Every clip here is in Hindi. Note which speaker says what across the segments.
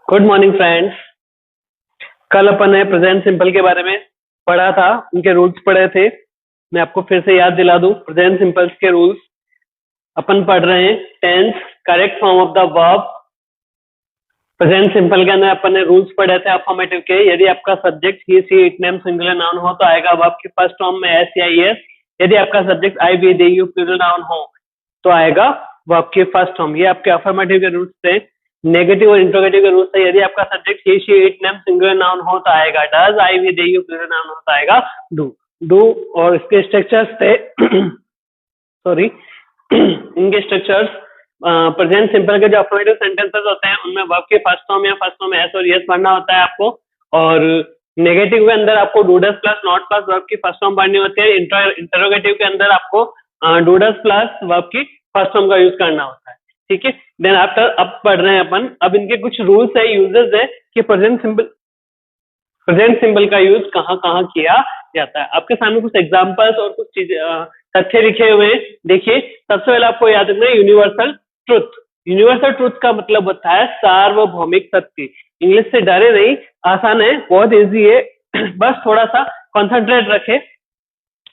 Speaker 1: Good morning friends. कल अपन ने प्रेजेंट सिंपल के बारे में पढ़ा था, उनके रूल्स पढ़े थे। मैं आपको फिर से याद दिला दूं प्रेजेंट सिंपल्स के रूल्स। अपन पढ़ रहे हैं tense, correct form of the verb. Present simple के अंदर अपन ने रूल्स पढ़े थे अफर्मेटिव के। यदि आपका subject he, she, it, name, singular noun हो तो आएगा वर्ब की फर्स्ट फॉर्म में एस या ईएस। यदि आपका subject I, we, they, you, plural noun हो तो आएगा वर्ब की फर्स्ट फॉर्म। ये आपके अफर्मेटिव के रूल्स थे। नेगेटिव और इंट्रोगेटिव के रूल्स है। यदि आपका subject he, she, it, name, singular noun हो तो आएगा does, I, we, they, you, plural noun हो तो आएगा डू। डू और इसके स्ट्रक्चर्स थे सॉरी इनके स्ट्रक्चर्स प्रेजेंट सिंपल के जो अफर्मेटिव सेंटेंसेस होते हैं उनमें वर्ब के फर्स्ट फॉर्म या फर्स्ट फॉर्म में एस और यस पढ़ना होता है आपको। और नेगेटिव के अंदर आपको do does plus not plus verb की फर्स्ट फॉर्म पढ़नी होती है। इंटरोगेटिव के अंदर आपको डू डज प्लस वर्ब की फर्स्ट फॉर्म का यूज करना होता है। ठीक है, देन आफ्टर अब पढ़ रहे हैं अपन। अब इनके कुछ रूल्स है, यूजेस है कि प्रेजेंट सिंपल का यूज कहाँ कहाँ किया जाता है। आपके सामने कुछ एग्जांपल्स और कुछ चीजें तथ्य लिखे हुए हैं। देखिए, सबसे पहले आपको याद रखना है यूनिवर्सल ट्रुथ। यूनिवर्सल ट्रुथ का मतलब होता है सार्वभौमिक सत्य। इंग्लिश से डरे नहीं, आसान है, बहुत इजी है, बस थोड़ा सा कॉन्सेंट्रेट रखे,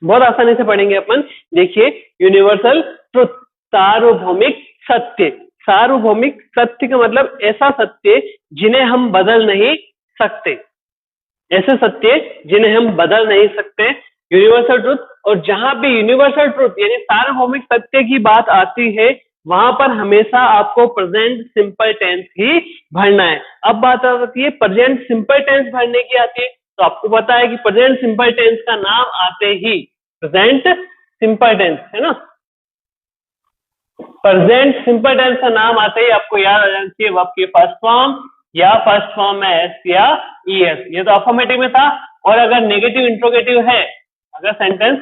Speaker 1: बहुत आसानी से पढ़ेंगे अपन। देखिए, यूनिवर्सल ट्रुथ, सार्वभौमिक सत्य। सार्वभौमिक सत्य का मतलब ऐसा सत्य जिन्हें हम बदल नहीं सकते, ऐसे सत्य जिन्हें हम बदल नहीं सकते, यूनिवर्सल ट्रुथ। और जहां भी यूनिवर्सल ट्रुथ यानी सार्वभौमिक सत्य की बात आती है वहां पर हमेशा आपको प्रेजेंट सिंपल टेंस ही भरना है। अब बात आती है प्रेजेंट सिंपल टेंस भरने की आती है, तो आपको पता है कि प्रेजेंट सिंपल टेंस का नाम आते ही प्रेजेंट सिंपल टेंस है ना, प्रेजेंट सिंपल टेंस का नाम आते ही आपको याद आ जाना चाहिए वर्ब की फर्स्ट फॉर्म या फर्स्ट फॉर्म में एस या ईएस। ये तो अफर्मेटिव में था। और अगर नेगेटिव इंट्रोगेटिव है, अगर सेंटेंस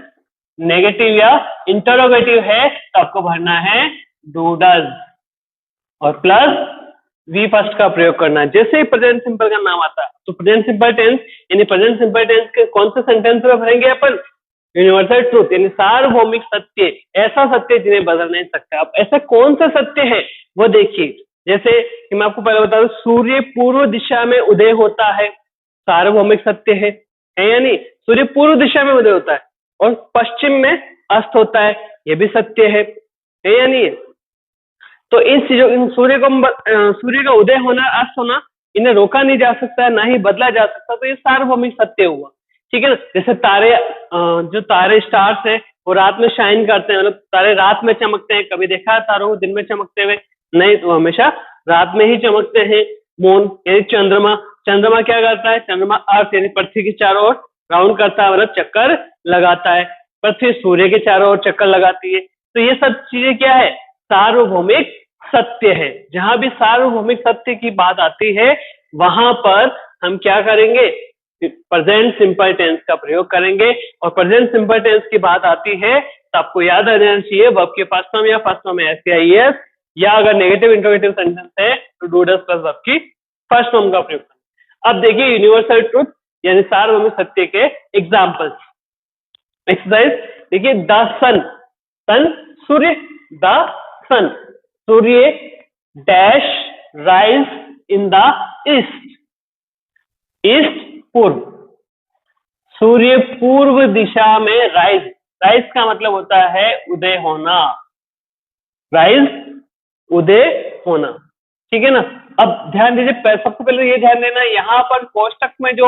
Speaker 1: नेगेटिव या इंटरोगेटिव है तो आपको भरना है डू डज और प्लस वी फर्स्ट का प्रयोग करना है। जैसे ही प्रेजेंट सिंपल का नाम आता है तो प्रेजेंट सिंपल टेंस यानी प्रेजेंट सिंपल टेंस के कौन से सेंटेंस में भरेंगे अपन? यूनिवर्सल ट्रूथ यानी सार्वभौमिक सत्य, ऐसा सत्य जिन्हें बदल नहीं सकता। अब ऐसा कौन सा सत्य है वो देखिए। जैसे कि मैं आपको पहले बता दूं, सूर्य पूर्व दिशा में उदय होता है, सार्वभौमिक सत्य है या नहीं? सूर्य पूर्व दिशा में उदय होता है और पश्चिम में अस्त होता है, यह भी सत्य है या नहीं? तो इन चीजों, इन सूर्य का उदय होना, अस्त होना, इन्हें रोका नहीं जा सकता, ना ही बदला जा सकता, तो ये सार्वभौमिक सत्य हुआ। ठीक है ना? जैसे तारे, जो तारे स्टार्स है वो रात में शाइन करते हैं, मतलब तारे रात में चमकते हैं। कभी देखा है तारों को दिन में चमकते हुए? नहीं, तो हमेशा रात में ही चमकते हैं। मून यानी चंद्रमा, चंद्रमा क्या करता है? चंद्रमा अर्थ यानी पृथ्वी के चारों ओर राउंड करता है, मतलब चक्कर लगाता है। पृथ्वी सूर्य के चारों ओर चक्कर लगाती है। तो ये सब चीजें क्या है? सार्वभौमिक सत्य है। जहां भी सार्वभौमिक सत्य की बात आती है वहां पर हम क्या करेंगे? प्रेजेंट सिंपल टेंस का प्रयोग करेंगे। और प्रेजेंट सिंपल टेंस की बात आती है तो आपको याद आ जाना चाहिए वर्ब के फर्स्ट फॉर्म या फर्स्ट फॉर्म में एस या ईएस, या अगर नेगेटिव इंट्रोगेटिव सेंटेंस है तो डू डज प्लस वर्ब की फर्स्ट फॉर्म का प्रयोग करेंगे। अब देखिए यूनिवर्सल ट्रुथ यानी सार्वभौमिक सत्य के एग्जाम्पल्स। एक्सरसाइज देखिए, द सन, सन सूर्य, द सन, सूर्य dash rise in the east, east पूर्व, सूर्य पूर्व दिशा में राइज, राइज का मतलब होता है उदय होना, राइज उदय होना। ठीक है ना? अब ध्यान दीजिए, सबसे पहले ये ध्यान देना, यहाँ पर कोष्टक में जो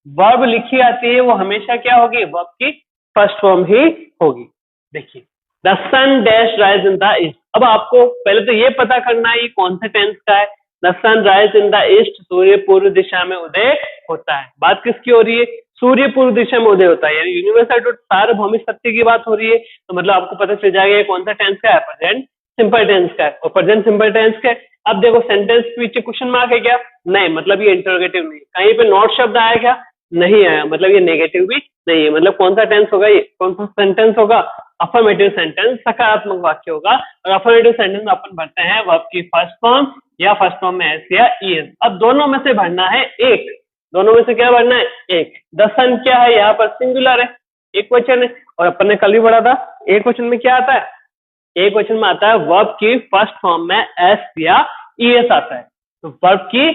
Speaker 1: वर्ब लिखी आती है वो हमेशा क्या होगी? वर्ब की फर्स्ट फॉर्म ही होगी। देखिए, the sun dash rise in the east. अब आपको पहले तो ये पता करना है ये कौन से टेंस का है। The sun rise in the east, सूर्य पूर्व दिशा में उदय होता है। बात किसकी हो रही है? सूर्य पूर्व दिशा में उदय होता है, यानी यूनिवर्सल ट्रुथ सार्वभौमिक सत्य की बात हो रही है। तो मतलब आपको पता चल जाएगा कौन सा टेंस का है? प्रेजेंट सिंपल टेंस का है। और प्रेजेंट सिंपल टेंस का है। अब देखो, सेंटेंस के पीछे क्वेश्चन मार्क है क्या? नहीं, मतलब ये इंटरोगेटिव नहीं। कहीं पे नॉट शब्द आया क्या? नहीं आया, मतलब ये नेगेटिव भी नहीं है। मतलब कौन सा टेंस होगा? ये कौन सा सेंटेंस होगा? अफर्मेटिव सेंटेंस, सकारात्मक वाक्य होगा। और अफर्मेटिव सेंटेंस में अपन भरते हैं वर्ब की फर्स्ट फॉर्म या फर्स्ट फॉर्म में एस या ईएस। अब दोनों में से भरना है एक, दोनों में से क्या भरना है? एक। द सन क्या है? यहाँ पर सिंगुलर है, एक वचन है। और अपन ने कल भी पढ़ा था एक वचन में क्या आता है? एक वचन में आता है वर्ब की फर्स्ट फॉर्म में एस या ईएस आता है। तो वर्ब की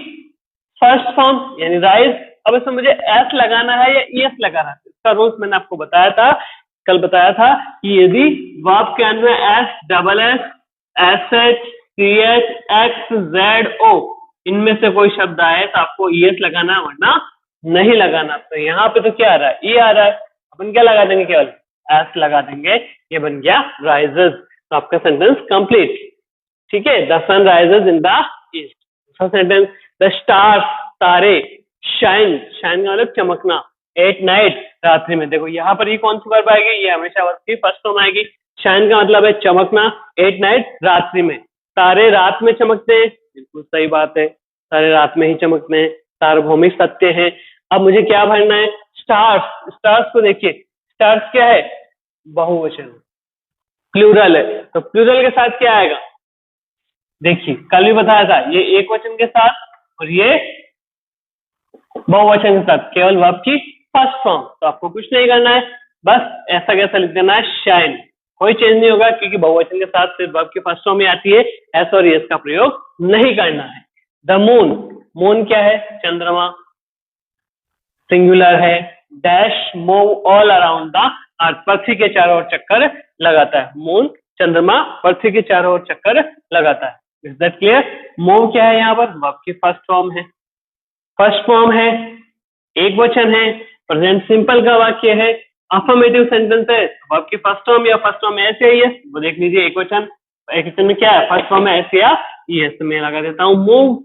Speaker 1: फर्स्ट फॉर्म यानी राइज। अब इसमें मुझे एस लगाना है या ईएस लगाना है, इसका रूल्स मैंने आपको बताया था, कल बताया था कि यदि वर्ब के अंदर S, double S, S H, C H, X, Z, O इनमें से कोई शब्द आए तो आपको ईएस लगाना, वरना नहीं लगाना। तो यहाँ पे तो क्या आ रहा है, ई आ रहा है, अपन क्या लगा देंगे, केवल एस लगा देंगे, ये बन गया राइजेस। तो आपका सेंटेंस कंप्लीट। ठीक है, the sun rises in the east. दूसरा सेंटेंस, द स्टार्स, तारे, शाइन, शाइन का मतलब चमकना, एट नाइट, रात्रि में। देखो यहाँ पर ये कौन सी वर्ब आएगी, ये हमेशा वर्ब की फर्स्ट फॉर्म आएगी। शाइन का मतलब है चमकना, एट नाइट रात्रि में। तारे रात में चमकते हैं, बिल्कुल सही बात है, तारे रात में ही चमकते हैं, सार्वभौमिक सत्य है। अब मुझे क्या भरना है, स्टार्स। स्टार्स को देखिए, स्टार्स क्या है, बहुवचन, प्लूरल है, तो प्लूरल के साथ क्या आएगा, देखिए कल भी बताया था, ये एक वचन के साथ और ये बहुवचन के साथ, केवल वर्ब की फर्स्ट फॉर्म। तो आपको कुछ नहीं करना है, बस ऐसा कैसा लिख देना है, शाइन, कोई चेंज नहीं होगा क्योंकि बहुवचन के साथ सिर्फ वर्ब की फर्स्ट फॉर्म में आती है, एस और एस का प्रयोग नहीं करना है। द मून, मून क्या है, चंद्रमा, सिंगुलर है, dash move all around the earth, पृथ्वी के चारों ओर चक्कर लगाता है। मून, चंद्रमा पृथ्वी के चारों ओर चक्कर लगाता है। Is that clear? मूव क्या है, यहाँ पर वर्ब की फर्स्ट फॉर्म है, फर्स्ट फॉर्म है, एक वचन है, प्रेजेंट सिंपल का वाक्य है, अफर्मेटिव सेंटेंस है, वर्ब की फर्स्ट फॉर्म या फर्स्ट फॉर्म ऐसे ही है, वो देख लीजिए, एक वचन, एक वचन में क्या है, फर्स्ट फॉर्म है ऐसे या ईएस, तो मैं लगा देता हूँ मूव।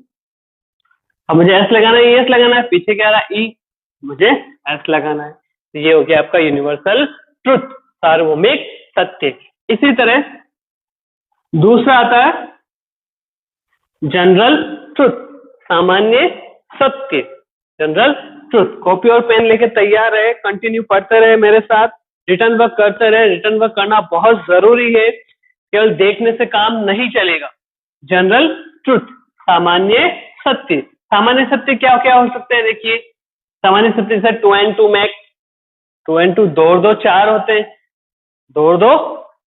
Speaker 1: अब मुझे एस लगाना है, ईएस लगाना है, पीछे क्या रहा, ई, मुझे एस लगाना है। तो ये हो गया आपका यूनिवर्सल ट्रुथ, सार्वभौमिक सत्य। इसी तरह दूसरा आता है जनरल ट्रुथ, सामान्य सत्य, जनरल ट्रुथ। कॉपी और पेन लेके तैयार रहे, कंटिन्यू पढ़ते रहे मेरे साथ, रिटर्न वर्क करते रहे, रिटर्न वर्क करना बहुत जरूरी है, केवल देखने से काम नहीं चलेगा। जनरल ट्रुथ, सामान्य सत्य। सामान्य सत्य क्या क्या हो सकते हैं, देखिए, सामान्य सत्य से 2 and 2 मैक्स, 2 and 2 दो और दो चार होते हैं, दो और दो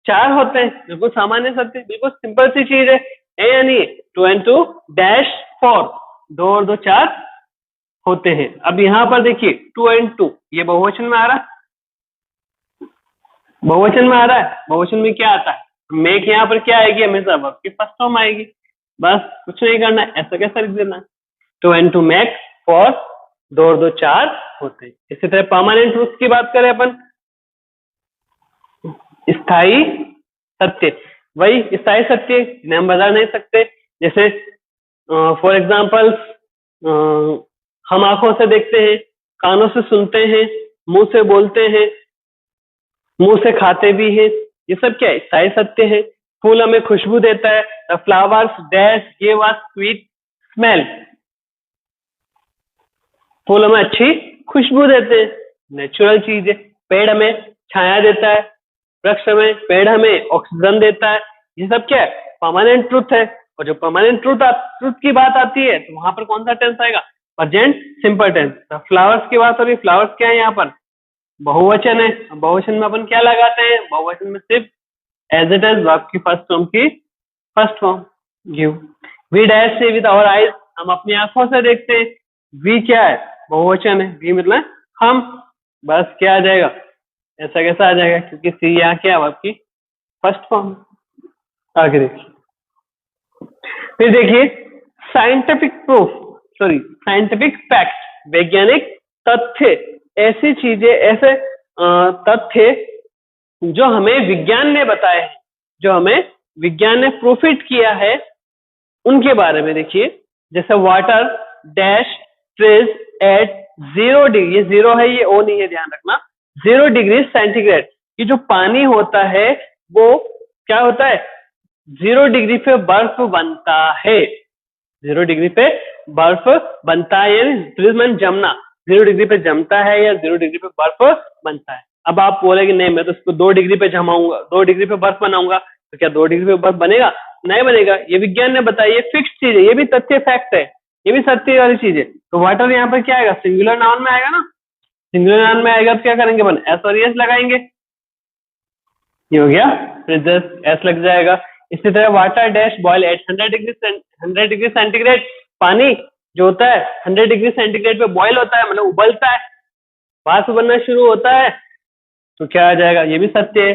Speaker 1: चार होते हैं, बिल्कुल सामान्य सत्य, बिल्कुल सिंपल सी चीज है या नहीं। 2 and 2 डैश 4, दो और दो चार होते हैं। अब यहाँ पर देखिए 2 and 2 ये बहुवचन में आ रहा है, बहुवचन में आ रहा है, बहुवचन में क्या आता है, मेक, यहाँ पर क्या आएगी, हमेशा वर्ब की फर्स्ट फॉर्म आएगी, बस कुछ नहीं करना, ऐसा कैसा लिख देना, 2 and 2 मैक्स, 4, दो और दो चार होते हैं। इसी तरह परमानेंट ट्रूथ की बात करें अपन, स्थायी सत्य, वही स्थायी सत्य जिन्हें हम बदल नहीं सकते। जैसे फॉर एग्जाम्पल, हम आंखों से देखते हैं, कानों से सुनते हैं, मुंह से बोलते हैं, मुंह से खाते भी हैं, ये सब क्या है, स्थायी सत्य है। फूल हमें खुशबू देता है, the flowers dash give us sweet smell, फूल हमें अच्छी खुशबू देते हैं, नेचुरल चीज है। पेड़ हमें छाया देता है, वृक्ष हमें, पेड़ हमें ऑक्सीजन देता है, ये सब क्या है, परमानेंट ट्रुथ है। और जो परमानेंट ट्रुथ की बात आती है तो वहां पर कौन सा टेंस आएगा, प्रेजेंट सिंपल टेंस। फ्लावर्स की बात हो रही, फ्लावर्स क्या है, यहाँ पर बहुवचन है, बहुवचन में अपन क्या लगाते हैं, बहुवचन में सिर्फ एज इट इज वर्ब की फर्स्ट फॉर्म की first form, give. We dash see with our eyes, हम अपनी आंखों से देखते हैं, वी क्या है, बहुवचन है, वी मतलब हम, बस क्या आ जाएगा, ऐसा कैसा आ जाएगा, क्योंकि सी यहाँ क्या है, आपकी फर्स्ट फॉर्म। आगे देखिए, फिर देखिए scientific proof, sorry scientific fact, वैज्ञानिक तथ्य, ऐसी चीजें, ऐसे तथ्य जो हमें विज्ञान ने बताए हैं, जो हमें विज्ञान ने प्रूफिट किया है, उनके बारे में देखिए। जैसे water dash freeze at 0 degree, ये 0 है, ये ओ नहीं है, ध्यान रखना, 0 डिग्री सेंटीग्रेड। ये जो पानी होता है वो क्या होता है, 0 डिग्री पे बर्फ बनता है, 0 डिग्री पे बर्फ बनता है, यानी फ्रीज में जमना, 0 डिग्री पे जमता है या 0 डिग्री पे बर्फ बनता है। अब आप बोलेंगे नहीं, मैं तो इसको 2 डिग्री पे जमाऊंगा, 2 डिग्री पे बर्फ बनाऊंगा, तो क्या 2 डिग्री पे बर्फ बनेगा, नहीं बनेगा, ये विज्ञान ने बताया, ये फिक्स चीज है, ये भी तथ्य फैक्ट है, ये भी सत्य वाली चीज है। तो वाटर यहाँ पर क्या आएगा, सिंगुलर नाउन में आएगा ना, सिंगुलर नाउन में आएगा तो क्या करेंगे अपन, एस और एस लगाएंगे, ये हो गया, फिर एस लग जाएगा। इसी तरह water dash boil at 100 degree centigrade, पानी जो होता है 100 डिग्री सेंटीग्रेड पे बॉयल होता है, मतलब उबलता है, वाष्प बनना शुरू होता है, तो क्या आ जाएगा, ये भी सत्य है,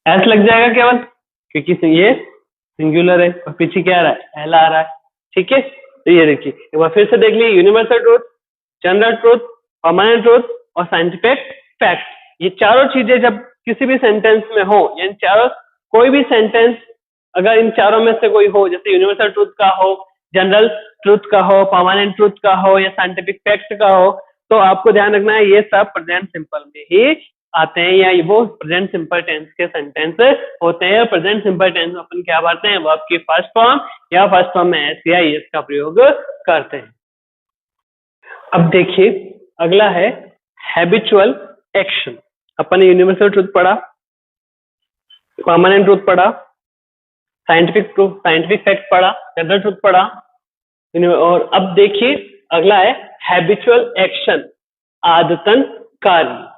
Speaker 1: एस लग जाएगा केवल, क्योंकि ये सिंगुलर है और पीछे क्या आ रहा है, एल आ रहा है। ठीक है, तो ये देखिए एक बार फिर से देख लीजिए, universal truth, general truth, permanent truth और साइंटिफिक फैक्ट, ये चारों चीजें जब किसी भी सेंटेंस में हो, यानी चारों, कोई भी सेंटेंस अगर इन चारों में से कोई हो, जैसे यूनिवर्सल ट्रूथ का हो, जनरल ट्रूथ का हो, परमानेंट ट्रूथ का हो या साइंटिफिक फैक्ट का हो, तो आपको ध्यान रखना है ये सब प्रेजेंट सिंपल में ही आते हैं, या वो प्रेजेंट सिंपल टेंस के सेंटेंस होते हैं। प्रेजेंट सिंपल टेंस में अपन क्या करते हैं, वर्ब की फर्स्ट फॉर्म या फर्स्ट फॉर्म में एस या ईएस का प्रयोग करते हैं। अब देखिए अगला है हैबिचुअल एक्शन। अपन ने यूनिवर्सल ट्रूथ पढ़ा, परमानेंट ट्रूथ पढ़ा, साइंटिफिक फैक्ट पढ़ा, जनरल ट्रूथ पढ़ा, और अब देखिए अगला है हैबिचुअल एक्शन, आदतन कार्य।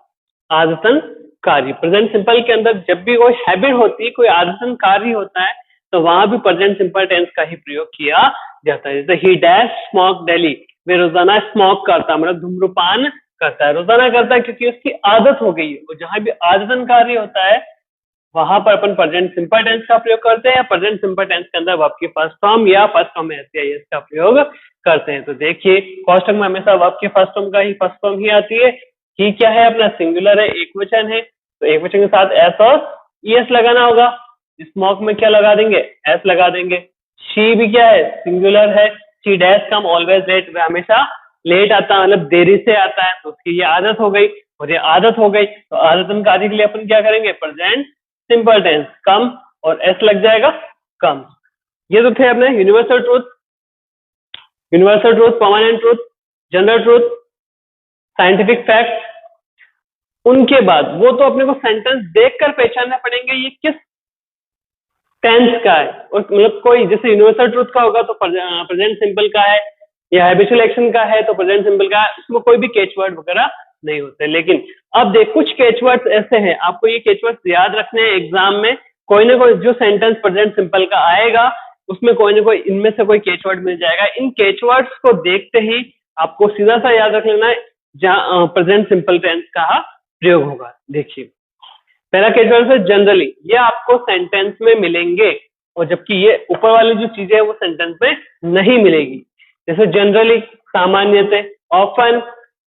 Speaker 1: आदतन कार्य प्रेजेंट सिंपल के अंदर जब भी कोई हैबिट होती है, कोई आदतन कार्य होता है, तो वहां भी प्रेजेंट सिंपल टेंस का ही प्रयोग किया जाता है। जैसे ही डैश स्मोक डेली, वे रोजाना स्मोक करता है, मतलब धूम्रपान करता है, रोजाना करता है क्योंकि उसकी आदत हो गई है। और जहां भी आदतन कार्य होता है वहां पर अपन प्रेजेंट सिंपल टेंस का प्रयोग करते हैं, प्रेजेंट सिंपल टेंस के अंदर वर्ब की फर्स्ट फॉर्म या फर्स्ट फॉर्म में एस या ईएस का प्रयोग करते हैं। तो देखिए कोष्टक में हमेशा वर्ब की फर्स्ट फॉर्म का ही फर्स्ट फॉर्म ही आती है। ही क्या है अपना, सिंगुलर है, एक वचन है, तो एक वचन के साथ एस और ईएस लगाना होगा। स्मोक में क्या लगा देंगे, एस लगा देंगे। शी भी क्या है, सिंगुलर है, she dash come always late, वह हमेशा लेट आता है, मतलब देरी से आता है, तो उसकी ये आदत हो गई, और ये आदत हो गई तो आदतन कार्य के लिए अपन क्या करेंगे, प्रेजेंट सिंपल टेंस, कम और एस लग जाएगा, कम। ये तो थे अपने universal truth, permanent truth, general truth, scientific fact. उनके बाद वो तो अपने को सेंटेंस देखकर पहचानना पड़ेंगे ये किस टेंस का है, और मतलब कोई जैसे यूनिवर्सल ट्रूथ का होगा तो प्रेजेंट सिंपल का है, या हैबिचुअल एक्शन का है तो प्रेजेंट सिंपल का है, उसमें कोई भी कैच वर्ड वगैरह नहीं होते। लेकिन अब देख कुछ कैच वर्ड्स ऐसे हैं, आपको ये कैच वर्ड्स याद रखने हैं एग्जाम में, कोई ना कोई जो सेंटेंस प्रेजेंट सिंपल का आएगा उसमें कोई ना कोई इनमें से कोई कैच वर्ड मिल जाएगा। इन कैच वर्ड्स को देखते ही आपको सीधा सा याद रख लेना है जहां प्रेजेंट सिंपल टेंस का प्रयोग होगा। देखिए पहला कैच वर्ड है जनरली, ये आपको सेंटेंस में मिलेंगे, और जबकि ये ऊपर वाली जो चीजें है वो सेंटेंस में नहीं मिलेगी। जैसे जनरली सामान्यतः, ऑफन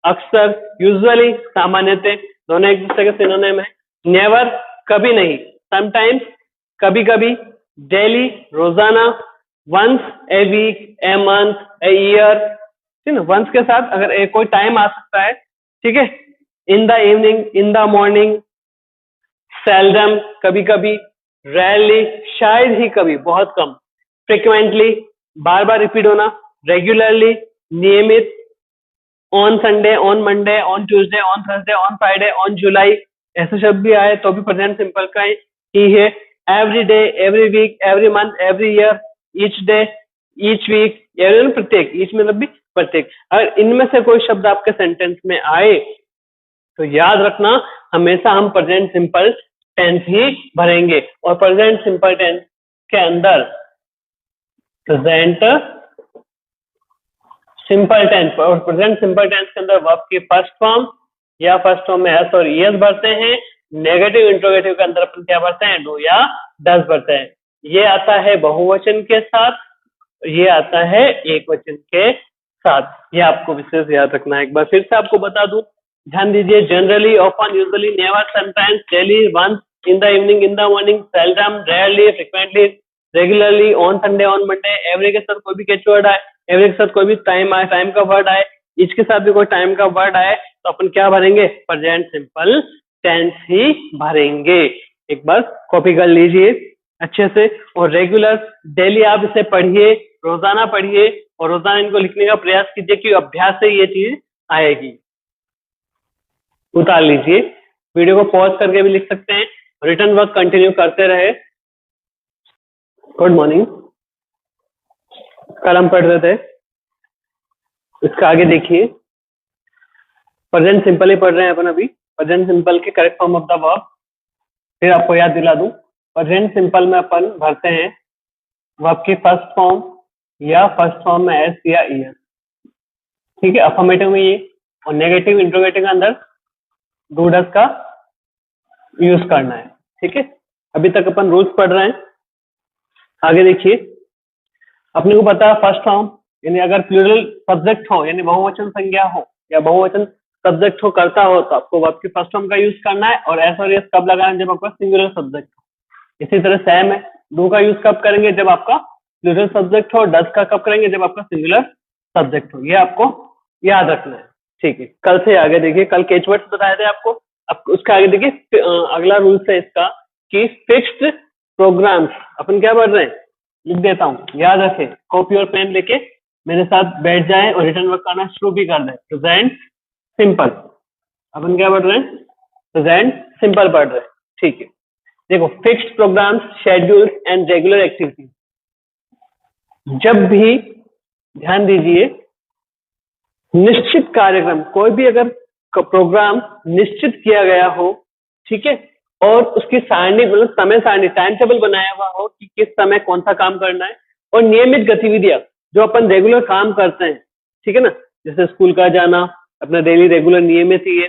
Speaker 1: अक्सर, यूजुअली सामान्यतः, दोनों एक दूसरे के सिनोनिम है। नेवर कभी नहीं, समटाइम्स कभी कभी, डेली रोजाना, once a week, a month, a year, ठीक है। वंस के साथ अगर कोई टाइम आ सकता है, ठीक है, इन the evening, in the morning, seldom कभी कभी, रेयरली शायद ही कभी, बहुत कम, फ्रिक्वेंटली बार बार रिपीट होना, रेगुलरली नियमित, on Sunday, on Monday, on Tuesday, on Thursday, on Friday, on July, ऐसे शब्द भी आए तो भी प्रेजेंट सिंपल का ही है। Every day, every week, every month, every year, each day, each week, प्रत्येक, ईच मतलब भी प्रत्येक। अगर इनमें से कोई शब्द आपके सेंटेंस में आए तो याद रखना हमेशा हम प्रेजेंट सिंपल टेंस ही भरेंगे, और प्रेजेंट सिंपल टेंस के अंदर प्रेजेंट सिंपल टेंस और प्रेजेंट सिंपल टेंस के अंदर वर्ब की फर्स्ट फॉर्म या फर्स्ट फॉर्म में एस और ईएस भरते हैं। नेगेटिव इंट्रोगेटिव के अंदर अपन क्या भरते हैं, डू या डस भरते हैं। ये आता है बहुवचन के साथ, ये आता है एक वचन के साथ, ये आपको विशेष याद रखना है। एक बार फिर से आपको बता दूं, ध्यान दीजिए, generally, often, usually, never, sometimes, daily, once, in the evening, in the morning, seldom, rarely, frequently, regularly, on Sunday, on Monday, every के साथ कोई भी कैच वर्ड आए, एवरी के साथ कोई भी टाइम आए, टाइम का वर्ड आए, ईच के साथ भी कोई टाइम का वर्ड आए, तो अपन क्या भरेंगे, प्रेजेंट सिंपल टेंस ही भरेंगे। एक बार कॉपी कर लीजिए अच्छे से, और रेगुलर, डेली आप इसे पढ़िए, रोजाना पढ़िए, और रोजाना इनको लिखने का प्रयास कीजिए कि अभ्यास से ये चीज आएगी। उतार लीजिए, वीडियो को पॉज करके भी लिख सकते हैं, रिटर्न वर्क कंटिन्यू करते रहे। Good morning. कल हम पढ़ रहे थे, इसका आगे देखिए, प्रेजेंट सिंपल ही पढ़ रहे हैं अपन अभी। प्रेजेंट सिंपल के correct form of the verb फिर आपको याद दिला दूं। प्रेजेंट सिंपल में अपन भरते हैं वर्ब की फर्स्ट फॉर्म या फर्स्ट फॉर्म में एस या ई एस। ठीक है, अफर्मेटिव में ये, और नेगेटिव इंट्रोगेटिव के अंदर डू डज का यूज करना है। ठीक है, अभी तक अपन रूल्स पढ़ रहे हैं। आगे देखिए, अपने को पता है फर्स्ट फॉर्म यानी अगर प्लूरल सब्जेक्ट हो यानी बहुवचन संज्ञा हो या बहुवचन सब्जेक्ट हो करता हो तो आपको वर्ब के फर्स्ट फॉर्म का यूज करना है, और एस और एस कब लगाना है, जब आपका सिंगुलर सब्जेक्ट हो। इसी तरह सेम है, डू का यूज कब करेंगे, जब आपका प्लूरल सब्जेक्ट हो, डज का कब करेंगे, जब आपका सिंगुलर सब्जेक्ट हो। ये आपको याद रखना है। ठीक है, कल से आगे देखिए, कल केचवर्ड्स बताए थे आपको। अब उसके आगे देखिए अगला रूल्स है इसका कि फिक्स्ड प्रोग्राम्स, अपन क्या पढ़ रहे हैं, लिख देता हूँ, याद रखें, कॉपी और पेन लेके मेरे साथ बैठ जाएं और रिटर्न वर्क करना शुरू भी कर दें। प्रेजेंट सिंपल, अपन क्या पढ़ रहे हैं, प्रेजेंट सिंपल पढ़ रहे हैं। ठीक है, देखो, fixed programmes, schedules and regular activities. जब भी ध्यान दीजिए, निश्चित कार्यक्रम, कोई भी अगर प्रोग्राम निश्चित किया गया हो, ठीक है, और उसकी सारणी मतलब समय सारणी, टाइम टेबल बनाया हुआ हो कि किस समय कौन सा काम करना है, और नियमित गतिविधियां जो अपन रेगुलर काम करते हैं, ठीक है ना, जैसे स्कूल का जाना अपना डेली रेगुलर नियमित ही है।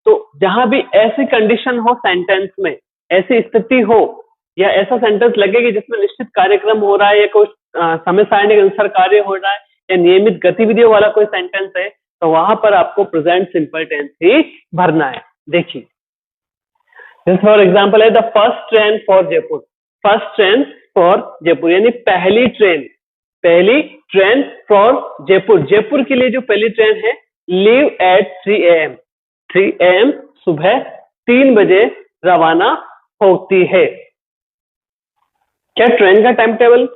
Speaker 1: तो जहां भी ऐसी कंडीशन हो सेंटेंस में, ऐसी स्थिति हो या ऐसा सेंटेंस लगे कि जिसमें निश्चित कार्यक्रम हो रहा है या कोई समय सारणी के अनुसार कार्य हो रहा है या नियमित गतिविधियों वाला कोई सेंटेंस है, तो वहां पर आपको प्रेजेंट सिंपल टेंस ही भरना है। देखिए, फॉर एग्जाम्पल है the first train for Jaipur. First train for Jaipur यानी पहली ट्रेन फॉर जयपुर, जयपुर के लिए जो पहली ट्रेन है, लीव एट 3 AM, 3 AM सुबह 3 बजे रवाना होती है। क्या ट्रेन का टाइम टेबल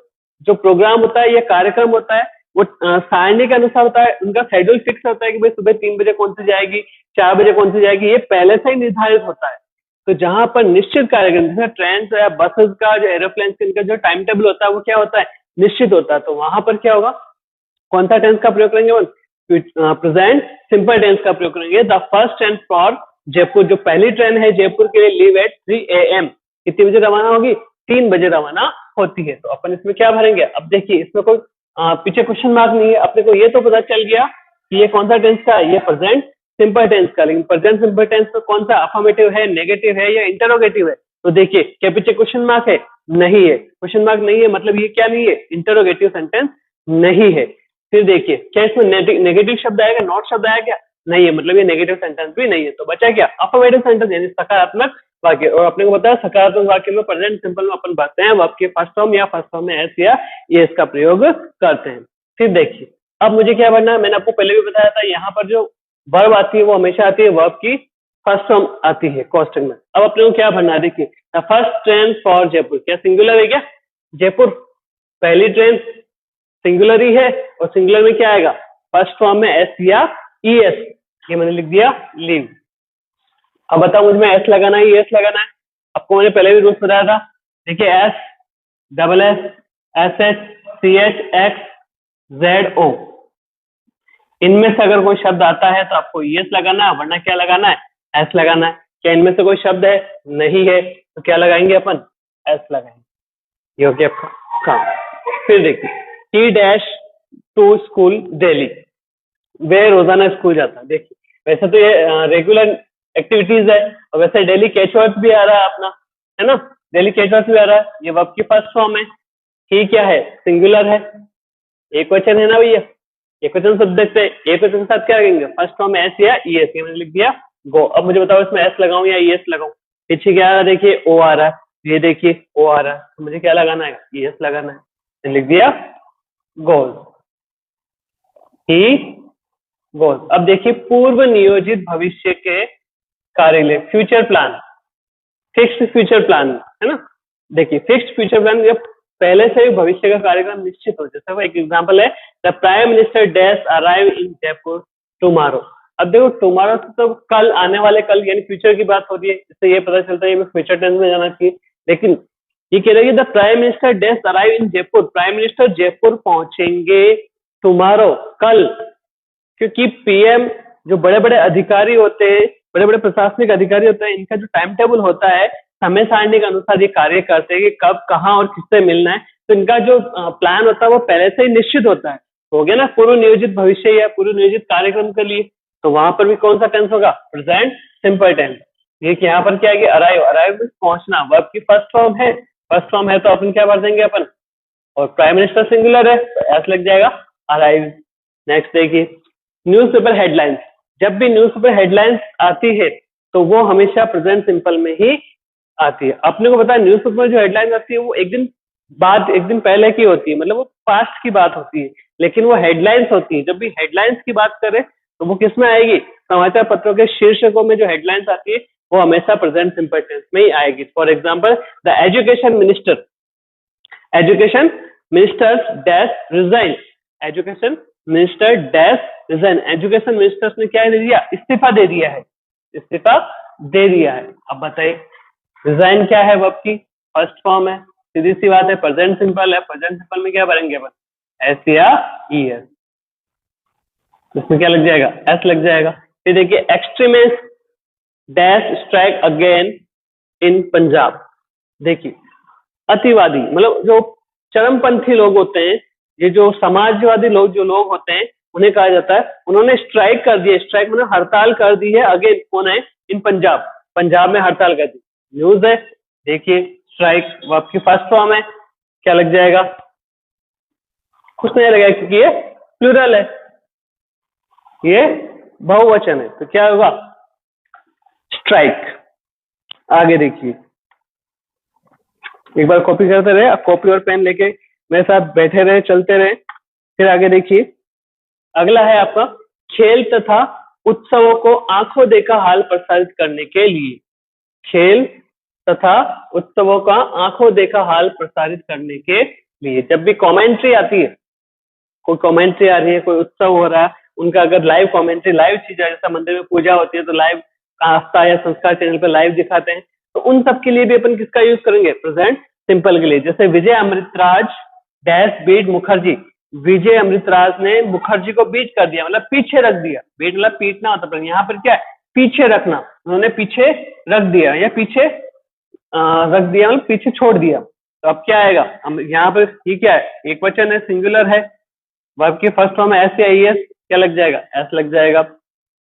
Speaker 1: जो प्रोग्राम होता है या कार्यक्रम होता है वो सारणी के अनुसार होता है, उनका शेड्यूल फिक्स होता है कि भाई सुबह 3 बजे कौन सी जाएगी, 4 बजे कौन सी जाएगी, ये पहले से ही निर्धारित होता है। तो जहां पर निश्चित कार्यक्रम जैसे ट्रेन या बसेस का, जो एरोप्लेन का, इनका जो टाइम टेबल होता है वो क्या होता है, निश्चित होता है। तो वहां पर क्या होगा, कौन सा टेंस का प्रयोग करेंगे, प्रेजेंट सिंपल टेंस का प्रयोग करेंगे। The first train for Jaipur, जो पहली ट्रेन है जयपुर के लिए, लीव एट 3 AM, कितने बजे रवाना होगी, 3 बजे रवाना होती है। तो अपन इसमें क्या भरेंगे, अब देखिए इसमें कोई पीछे क्वेश्चन मार्क नहीं है, अपने को ये तो पता चल गया कि ये कौन सा टेंस का है, ये प्रेजेंट सिंपल टेंस का। लेकिन प्रेजेंट सिंपल टेंस में कौन सा अफर्मेटिव है, नेगेटिव है या इंटरोगेटिव है, तो देखिए क्या पीछे क्वेश्चन मार्क है, नहीं है। क्वेश्चन मार्क नहीं है मतलब ये क्या नहीं है, इंटरोगेटिव सेंटेंस नहीं है। फिर देखिए क्या इसमें नेगेटिव शब्द आएगा, नॉट शब्द आया क्या, नहीं है, मतलब ये नेगेटिव सेंटेंस भी नहीं है। तो बचा क्या, अफर्मेटिव सेंटेंस यानी सकारात्मक वाक्य। और अपने को बताया सकारात्मक वाक्य में प्रेजेंट सिंपल में अपन भरते हैं वर्ब के फर्स्ट फॉर्म या फर्स्ट फॉर्म में एस या एस का प्रयोग करते हैं। फिर देखिए अब मुझे क्या भरना है, मैंने आपको पहले भी बताया था, यहाँ पर जो वर्ब आती है वो हमेशा आती है वर्ब की फर्स्ट फॉर्म आती है कॉस्टिंग में। अब अपने को क्या भरना है, देखिए the first train for Jaipur, क्या सिंगुलर है क्या, जयपुर पहली ट्रेन सिंगुलर ही है, और सिंगुलर में क्या आएगा, फर्स्ट फॉर्म में एस या ई एस, ये मैंने लिख दिया लीव। अब बताओ मुझ में एस लगाना है, एस लगाना है, आपको मैंने पहले भी रूल्स बताया था। देखिए S, double S, S H, C H, X, Z O, इनमें से अगर कोई शब्द आता है तो आपको एस लगाना है, वरना क्या लगाना है, एस लगाना है। क्या इनमें से कोई शब्द है, नहीं है, तो क्या लगाएंगे अपन, एस लगाएंगे, ये हो गया आपका काम। फिर देखिए ही डैश टू स्कूल डेली, वे रोजाना स्कूल जाता है। देखिए वैसे तो ये रेगुलर एक्टिविटीज है, और वैसे डेली कैचवर्ड भी आ रहा है अपना, है ना, डेली कैचवर्ड भी आ रहा है, ये वर्ब की फर्स्ट फॉर्म है। ही क्या है, सिंगुलर है, एक वचन है ना भैया, एक वचन सब्जेक्ट है, एक वचन के साथ क्या करेंगे, फर्स्ट फॉर्म एस या ई एस, मैंने लिख दिया गो। अब मुझे बताओ इसमें एस लगाऊं या ई एस लगाऊं, पीछे क्या आ रहा है, देखिए ओ आ रहा है, ये देखिए ओ आ रहा है, तो मुझे क्या लगाना है, ई एस लगाना है, लिख दिया गोल, ही गोल। अब देखिए पूर्व नियोजित भविष्य के कार्य, future plan, fixed future plan है ना। देखिए फिक्स्ड फ्यूचर प्लान जब पहले से ही भविष्य का कार्यक्रम निश्चित हो, जैसे एक एग्जांपल है the prime minister dash arrive in Jaipur tomorrow. अब देखो टुमारो तो कल, आने वाले कल यानी फ्यूचर की बात होती है, इससे ये पता चलता है ये फ्यूचर टेंस में जाना चाहिए। लेकिन ये कह रहा है the prime minister dash arrive in Jaipur, prime minister Jaipur पहुंचेंगे टुमारो, कल, क्योंकि पीएम जो बड़े बड़े अधिकारी होते हैं, बड़े बड़े प्रशासनिक अधिकारी होते हैं, इनका जो टाइम टेबल होता है समय सारणी के अनुसार ये कार्य करते हैं कि कब, कहाँ और किससे मिलना है। तो इनका जो प्लान होता है वो पहले से ही निश्चित होता है। हो गया ना, पूर्व नियोजित भविष्य या पूर्व नियोजित कार्यक्रम के लिए। तो वहां पर भी कौन सा टेंस होगा? Present simple tense. ये यहाँ पर क्या है कि अराइव, अराइव में पहुंचना, वर्ब की फर्स्ट फॉर्म है। फर्स्ट फॉर्म है तो अपन क्या भर देंगे अपन, और प्राइम मिनिस्टर सिंगुलर है तो एस लग जाएगा, अराइव। नेक्स्ट देखिए, न्यूज़पेपर हेडलाइंस। जब भी न्यूज़पेपर हेडलाइंस आती है तो वो हमेशा प्रेजेंट सिंपल में ही आती है। अपने को पता है न्यूज़पेपर में जो हेडलाइंस आती है वो एक दिन पहले की होती है, मतलब वो पास्ट की बात होती है, लेकिन वो हेडलाइंस होती है। जब भी हेडलाइंस की बात करें तो वो किस में आएगी? समाचार पत्रों के शीर्षकों में जो हेडलाइंस आती है वो हमेशा प्रेजेंट सिंपल टेंस में ही आएगी। For example, the education minister dash resign, education minister dash resign. Education minister ने क्या दे दिया? इस्तीफा दे दिया है, इस्तीफा दे दिया है। अब बताइए, रिजाइन क्या है? वर्ब की फर्स्ट फॉर्म है, सीधी सी बात है, प्रेजेंट सिंपल है। प्रेजेंट सिंपल में क्या भरेंगे अपन? एस या ई एस। इसमें क्या लग जाएगा? एस लग जाएगा। फिर देखिए, extremist dash strike again in Punjab. देखिए, अतिवादी मतलब जो चरमपंथी लोग होते हैं, ये जो समाजवादी लोग होते हैं, उन्हें कहा जाता है, उन्होंने स्ट्राइक कर दिया। स्ट्राइक मतलब हड़ताल कर दी है। अगेन कौन है? इन पंजाब, पंजाब में हड़ताल कर दी। न्यूज है। देखिए, स्ट्राइक वर्ब की फर्स्ट फॉर्म है, क्या लग जाएगा? कुछ नहीं लगेगा क्योंकि ये प्लूरल है, ये बहुवचन है, तो क्या होगा? स्ट्राइक। आगे देखिए, एक बार कॉपी करते रहे, कॉपी और पेन लेके मेरे साथ बैठे रहे, चलते रहे। फिर आगे देखिए, अगला है आपका, खेल तथा उत्सवों को आंखों देखा हाल प्रसारित करने के लिए। खेल तथा उत्सवों का आंखों देखा हाल प्रसारित करने के लिए। जब भी कमेंट्री आती है, कोई कमेंट्री आ रही है, कोई उत्सव हो रहा है, उनका अगर लाइव कमेंट्री, लाइव चीज है, जैसा मंदिर में पूजा होती है तो लाइव आस्था या संस्कार चैनल पर लाइव दिखाते हैं, तो उन सब के लिए भी अपन किसका यूज करेंगे? प्रेजेंट सिंपल के लिए। जैसे विजय अमृतराज डैश बीट मुखर्जी, विजय अमृतराज ने मुखर्जी को बीट कर दिया, मतलब पीछे रख दिया। बीट मतलब पीटना होता है, यहाँ पर क्या है? पीछे रखना। उन्होंने पीछे रख दिया, या पीछे रख दिया मतलब पीछे छोड़ दिया। तो अब क्या आएगा? यहाँ पर ये क्या है? एक वचन है, सिंगुलर है, वर्ब की फर्स्ट फॉर्म है एस या ई एस, क्या लग जाएगा? एस लग जाएगा।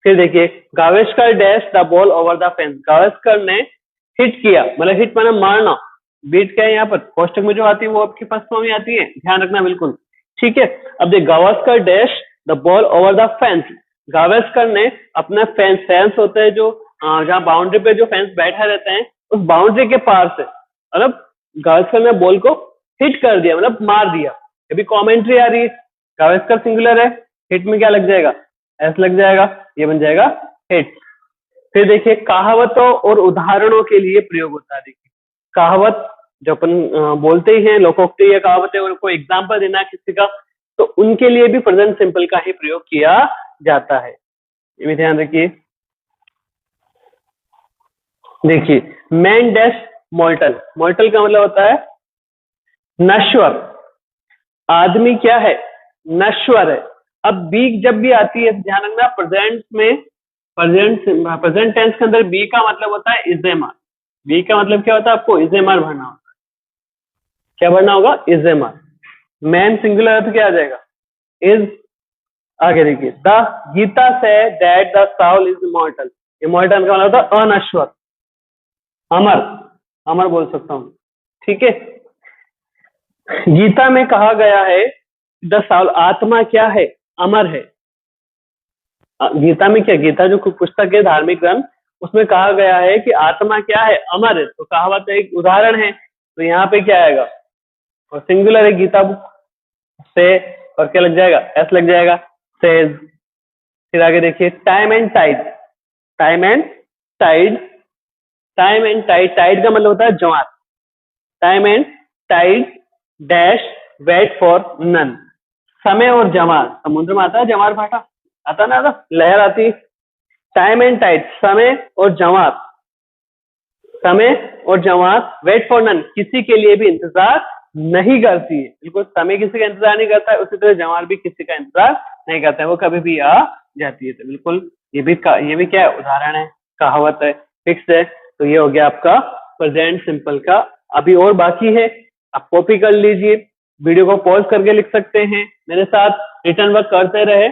Speaker 1: फिर देखिए, Gavaskar dash the ball over the fence. Gavaskar ने हिट किया, मतलब हिट मतलब मारना। बीट क्या है यहाँ पर? कोष्टक में जो आती है वो आपकी फर्स्ट फॉर्म में आती है, ध्यान रखना बिल्कुल, ठीक है। अब देख, Gavaskar dash the ball over the fence. Gavaskar ने अपना फेंस होते हैं जो जहाँ बाउंड्री पे जो फेंस बैठा रहते हैं, उस बाउंड्री के पार से, मतलब गावस्कर ने बॉल को हिट कर दिया, मतलब मार दिया। अभी कॉमेंट्री आ रही है, गावस्कर सिंगुलर है, हिट में क्या लग जाएगा? एस लग जाएगा, ये बन जाएगा हिट। फिर देखिए, कहावतों और उदाहरणों के लिए प्रयोग होता है। देखिए, कहावत जो अपन बोलते ही हैं, लोकोक्ति या कहावतें, उनको एग्जाम्पल देना है किसी का, तो उनके लिए भी प्रेजेंट सिंपल का ही प्रयोग किया जाता है, ये भी ध्यान रखिए। देखिए, मैन डैश मॉर्टल। मॉर्टल का मतलब होता है नश्वर। आदमी क्या है? नश्वर है। अब बी जब भी आती है, ध्यान रखना, प्रेजेंट में, प्रेजेंट टेंस के अंदर बी का मतलब होता है इजेमार। बी का मतलब क्या होता है? आपको इजेमार भरना होता है। क्या भरना होगा? इजेमार। मैन सिंगुलर तो क्या आ जाएगा? इज। आगे देखिए, the Gita says that the soul is immortal. Immortal का मतलब होता है अनश्वर, अमर, अमर बोल सकता हूं, ठीक है। गीता में कहा गया है द साउल, आत्मा क्या है? अमर है। गीता में क्या, गीता जो पुस्तक है, धार्मिक ग्रंथ, उसमें कहा गया है कि आत्मा क्या है? अमर है। तो कहावत एक उदाहरण है, तो यहाँ पे क्या आएगा? और सिंगुलर है गीता बुक से, और क्या लग जाएगा? एस लग जाएगा, सेज। फिर आगे देखिए, time and tide. Time and tide, time and tide, टाइड का मतलब होता है ज्वार। Time and tide dash wait for none. समय और जवार, समुद्र में आता है जवार भाटा, आता ना, आता लहर आती। टाइम एंड टाइड, समय और जवार, समय और जवार वेट फॉर नन, किसी के लिए भी इंतजार नहीं करती है। बिल्कुल, समय किसी का इंतजार नहीं करता है, उसी तरह जवार भी किसी का इंतजार नहीं करता है, वो कभी भी आ जाती है। तो बिल्कुल ये भी क्या है? उदाहरण है, कहावत है, फिक्स है। तो ये हो गया आपका प्रेजेंट सिंपल का अभी और बाकी है, आप कॉपी कर लीजिए, वीडियो को पॉज करके लिख सकते हैं, मेरे साथ रिटर्न वर्क करते रहे।